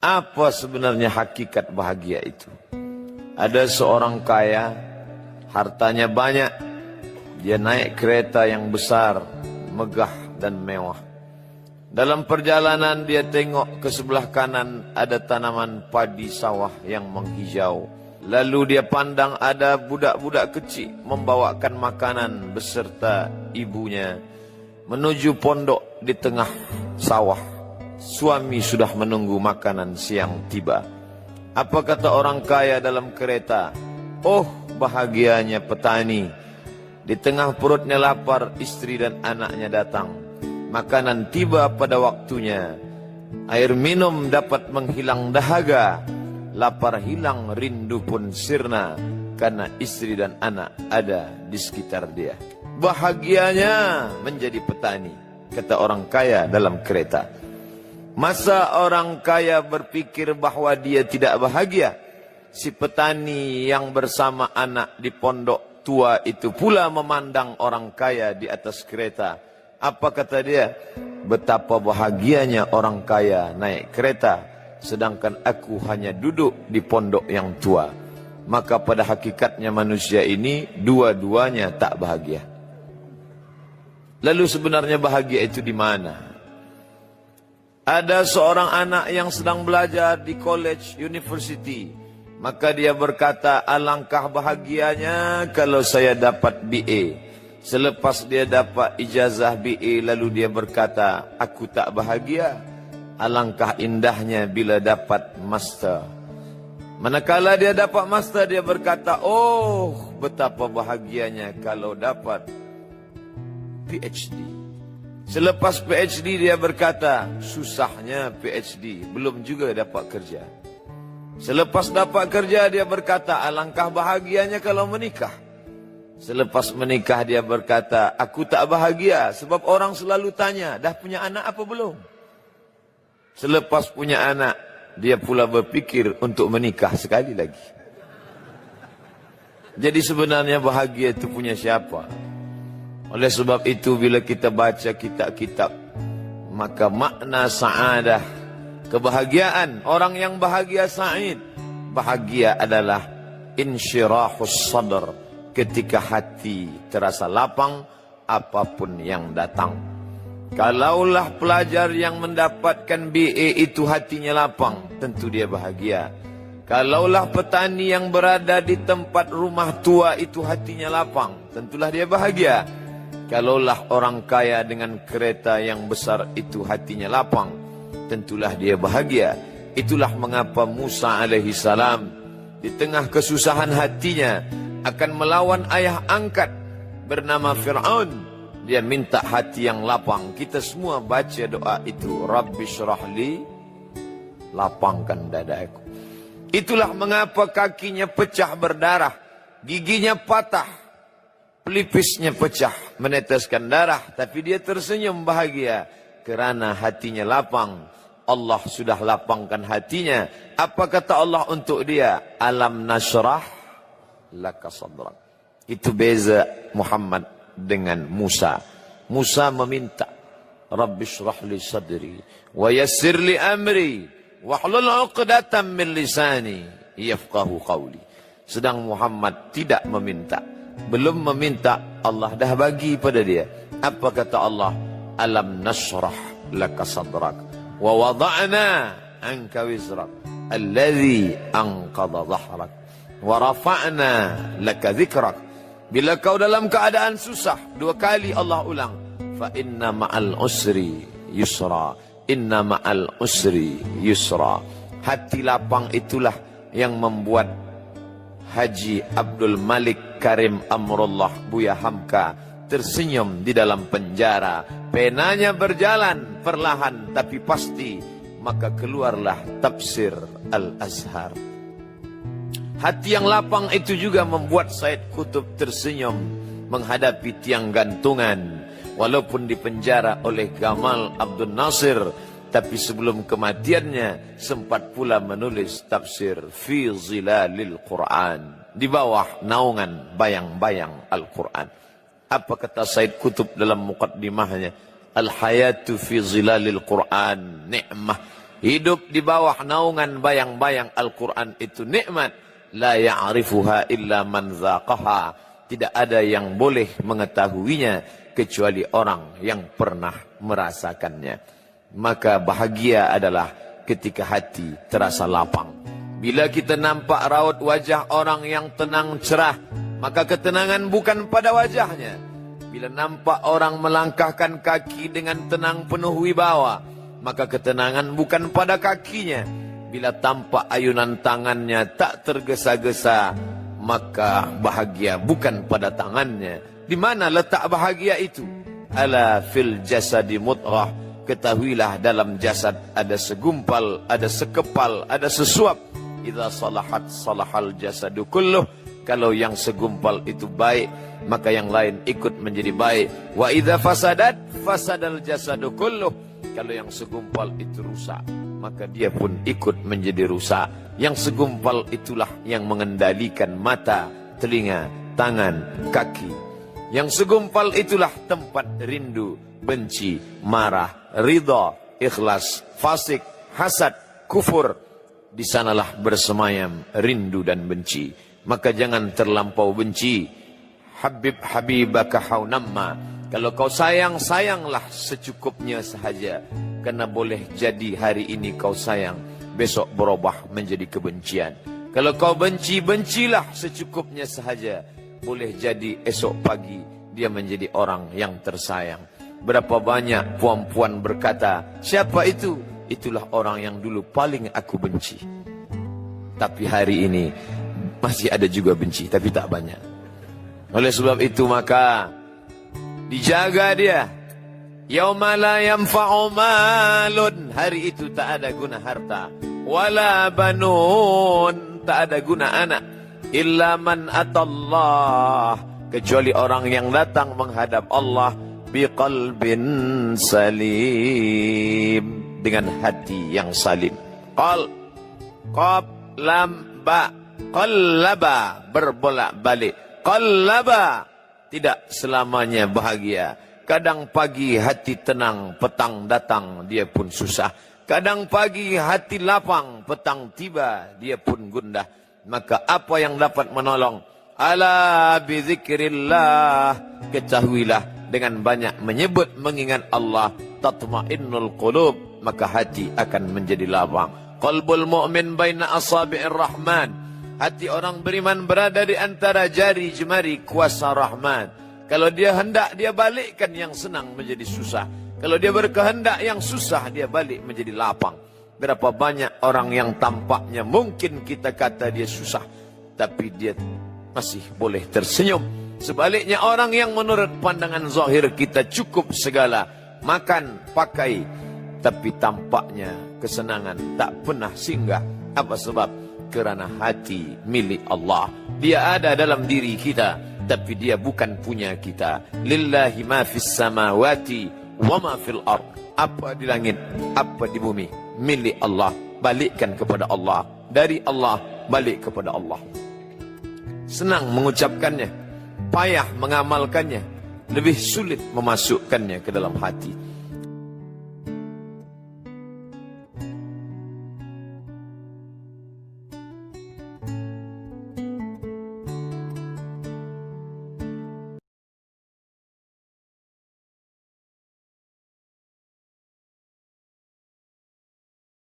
Apa sebenarnya hakikat bahagia itu? Ada seorang kaya, hartanya banyak, dia naik kereta yang besar, megah dan mewah. Dalam perjalanan dia tengok ke sebelah kanan ada tanaman padi sawah yang menghijau. Lalu dia pandang ada budak-budak kecil membawakan makanan beserta ibunya menuju pondok di tengah sawah. Suami sudah menunggu makanan siang tiba. Apa kata orang kaya dalam kereta? Oh, bahagianya petani. Di tengah perutnya lapar, istri dan anaknya datang. Makanan tiba pada waktunya. Air minum dapat menghilang dahaga. Lapar hilang, rindu pun sirna. Karena istri dan anak ada di sekitar dia. Bahagianya menjadi petani, kata orang kaya dalam kereta. Masa orang kaya berpikir bahwa dia tidak bahagia? Si petani yang bersama anak di pondok tua itu pula memandang orang kaya di atas kereta. Apa kata dia? Betapa bahagianya orang kaya naik kereta, sedangkan aku hanya duduk di pondok yang tua. Maka pada hakikatnya manusia ini dua-duanya tak bahagia. Lalu sebenarnya bahagia itu di mana? Ada seorang anak yang sedang belajar di college, university. Maka dia berkata, alangkah bahagianya kalau saya dapat BA. Selepas dia dapat ijazah BA, lalu dia berkata, aku tak bahagia. Alangkah indahnya bila dapat master. Manakala dia dapat master, dia berkata, oh betapa bahagianya kalau dapat PhD. Selepas PhD dia berkata, susahnya PhD, belum juga dapat kerja. Selepas dapat kerja dia berkata, alangkah bahagianya kalau menikah. Selepas menikah dia berkata, aku tak bahagia sebab orang selalu tanya, dah punya anak apa belum? Selepas punya anak, dia pula berpikir untuk menikah sekali lagi. Jadi sebenarnya bahagia itu punya siapa? Oleh sebab itu bila kita baca kitab-kitab, maka makna sa'adah, kebahagiaan, orang yang bahagia sa'id. Bahagia adalah insyirahus sadr, ketika hati terasa lapang apapun yang datang. Kalaulah pelajar yang mendapatkan BA itu hatinya lapang, tentu dia bahagia. Kalaulah petani yang berada di tempat rumah tua itu hatinya lapang, tentulah dia bahagia. Kalaulah orang kaya dengan kereta yang besar itu hatinya lapang, tentulah dia bahagia. Itulah mengapa Musa alaihi salam di tengah kesusahan hatinya akan melawan ayah angkat bernama Fir'aun. Dia minta hati yang lapang. Kita semua baca doa itu, Rabbi syrahli, lapangkan dadaku. Itulah mengapa kakinya pecah berdarah, giginya patah, pelipisnya pecah, meneteskan darah, tapi dia tersenyum bahagia kerana hatinya lapang. Allah sudah lapangkan hatinya. Apa kata Allah untuk dia? Alam nasrah laka sadrak. Itu beza Muhammad dengan Musa. Musa meminta, Rabbi shrah li sadri wa yassir li amri wahlul 'uqdatam min lisani yafqahu qawli. Sedang Muhammad tidak meminta. Belum meminta, Allah dah bagi pada dia. Apa kata Allah? Alam nasrah laka sadrak wa wada'na anka wizrak alladhi anqadha dhahrak wa rafa'na laka dhikrak. Bila kau dalam keadaan susah, dua kali Allah ulang, fa inna ma'al usri yusra, inna ma'al usri yusra. Hati lapang itulah yang membuat Haji Abdul Malik Karim Amrullah Buya Hamka tersenyum di dalam penjara. Penanya berjalan perlahan tapi pasti, maka keluarlah tafsir Al-Azhar. Hati yang lapang itu juga membuat Said Qutb tersenyum menghadapi tiang gantungan. Walaupun dipenjara oleh Gamal Abdul Nasir, tapi sebelum kematiannya sempat pula menulis tafsir Fi Zilalil Quran, di bawah naungan bayang-bayang Al-Quran. Apa kata Said Qutb dalam muqaddimahnya? Al-hayatu fi zilalil Quran ni'mah hidup di bawah naungan bayang-bayang Al-Quran itu nikmat. La ya'rifuha illa man zaqaha. Tidak ada yang boleh mengetahuinya kecuali orang yang pernah merasakannya. Maka bahagia adalah ketika hati terasa lapang. Bila kita nampak raut wajah orang yang tenang cerah, maka ketenangan bukan pada wajahnya. Bila nampak orang melangkahkan kaki dengan tenang penuh wibawa, maka ketenangan bukan pada kakinya. Bila tampak ayunan tangannya tak tergesa-gesa, maka bahagia bukan pada tangannya. Di mana letak bahagia itu? Ala fil jasadi mudghah. Ketahuilah dalam jasad ada segumpal, ada sekepal, ada sesuap. Idza salahat salahal jasadu kulluh. Kalau yang segumpal itu baik, maka yang lain ikut menjadi baik. Wa idza fasadat fasadal jasadu kulluh. Kalau yang segumpal itu rusak, maka dia pun ikut menjadi rusak. Yang segumpal itulah yang mengendalikan mata, telinga, tangan, kaki. Yang segumpal itulah tempat rindu, benci, marah, ridha, ikhlas, fasik, hasad, kufur. Di sanalah bersemayam rindu dan benci. Maka jangan terlampau benci. Habib habibaka haunamma. Kalau kau sayang, sayanglah secukupnya sahaja. Karena boleh jadi hari ini kau sayang, besok berubah menjadi kebencian. Kalau kau benci, bencilah secukupnya sahaja. Boleh jadi esok pagi dia menjadi orang yang tersayang. Berapa banyak puan-puan berkata, siapa itu? Itulah orang yang dulu paling aku benci. Tapi hari ini masih ada juga benci, tapi tak banyak. Oleh sebab itu maka dijaga dia. Yauma la yanfa'u malun. Hari itu tak ada guna harta. Wala banun. Tak ada guna anak. Illa man atallah. Kecuali orang yang datang menghadap Allah. Biqalbin salim. Dengan hati yang salim. Qal. Qab. Lam. Ba. Qallaba. Berbolak-balik. Qallaba. Tidak selamanya bahagia. Kadang pagi hati tenang, petang datang, dia pun susah. Kadang pagi hati lapang, petang tiba, dia pun gundah. Maka apa yang dapat menolong? Ala bizikrillah. Ketahuilah dengan banyak menyebut mengingat Allah, tatma'innul qulub, maka hati akan menjadi lapang. Qalbul mu'min baina asabi'ir rahman. Hati orang beriman berada di antara jari jemari kuasa Rahman. Kalau dia hendak, dia balikkan yang senang menjadi susah. Kalau dia berkehendak yang susah, dia balik menjadi lapang. Berapa banyak orang yang tampaknya mungkin kita kata dia susah, tapi dia masih boleh tersenyum. Sebaliknya orang yang menurut pandangan zahir kita cukup segala, makan, pakai, tapi tampaknya kesenangan tak pernah singgah. Apa sebab? Kerana hati milik Allah. Dia ada dalam diri kita, tapi dia bukan punya kita. Lillahi ma fis samawati wa ma fil ard. Apa di langit, apa di bumi, milik Allah. Balikkan kepada Allah. Dari Allah, balik kepada Allah. Senang mengucapkannya, payah mengamalkannya, lebih sulit memasukkannya ke dalam hati.